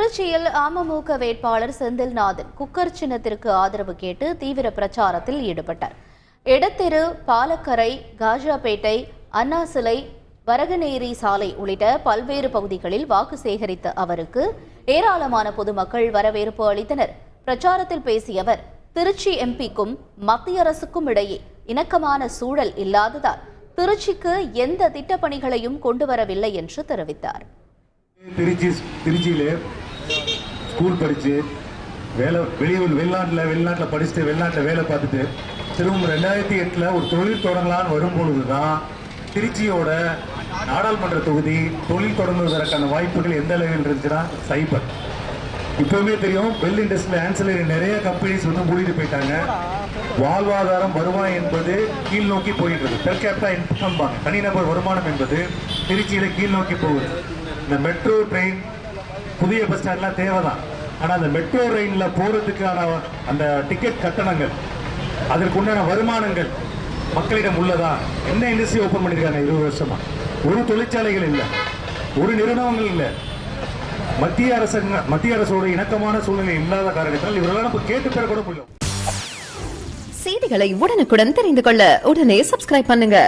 திருச்சியில் அமமுக வேட்பாளர் செந்தில்நாதன் குக்கர் சின்னத்திற்கு ஆதரவு கேட்டு தீவிர பிரச்சாரத்தில் ஈடுபட்டார். எடத்தெரு, பாலக்கரை, காஜாபேட்டை, அண்ணா சிலை, வரகநேரி சாலை உள்ளிட்ட பல்வேறு பகுதிகளில் வாக்கு சேகரித்த அவருக்கு ஏராளமான பொதுமக்கள் வரவேற்பு அளித்தனர். பிரச்சாரத்தில் பேசிய அவர், திருச்சி எம்பிக்கும் மத்திய அரசுக்கும் இடையே இணக்கமான சூழல் இல்லாததால் திருச்சிக்கு எந்த திட்டப்பணிகளையும் கொண்டு வரவில்லை என்று தெரிவித்தார். திருச்சியிலே ஸ்கூல் படித்து வெளிநாட்டில் படிச்சுட்டு வெளிநாட்டில் வேலை பார்த்துட்டு திரும்ப 2008 ஒரு தொழில் தொடங்கலான்னு வரும்பொழுது தான் திருச்சியோட நாடாளுமன்ற தொகுதி தொழில் தொடங்குவதற்கான வாய்ப்புகள் எந்த அளவில் இருந்துச்சுன்னா சைபர். இப்பவுமே தெரியும், பெல் இண்டஸ்ட்ரியில் ஆன்சிலரி நிறைய கம்பெனிஸ் மூடிட்டு போயிட்டாங்க. வாழ்வாதாரம் வருவாய் என்பது கீழ் நோக்கி போயிட்டு இருக்கு. பெர் கேபிட்டா இன்கம் தனிநபர் வருமானம் என்பது திருச்சியில கீழ் நோக்கி போகுது. இந்த மெட்ரோ ட்ரெயின், புதிய பஸ் ஸ்டாண்ட்லாம் தேவைதான். ஆனால் அந்த மெட்ரோ ட்ரெயினில் போகிறதுக்கான அந்த டிக்கெட் கட்டணங்கள், அதற்குண்டான வருமானங்கள் மக்களிடம் உள்ளதா? என்ன இண்டஸ்ட்ரி ஓப்பன் பண்ணியிருக்காங்க 20 வருஷமா? ஒரு தொழிற்சாலைகள் இல்லை, ஒரு நிறுவனங்கள் இல்லை. மத்திய அரசோட இணக்கமான சூழ்நிலை இல்லாத காரணத்தால் இவரெல்லாம் நம்ம கேட்டு பெற கூட முடியும். செய்திகளை உடனுக்குடன் தெரிந்து கொள்ள உடனே சப்ஸ்கிரைப் பண்ணுங்க.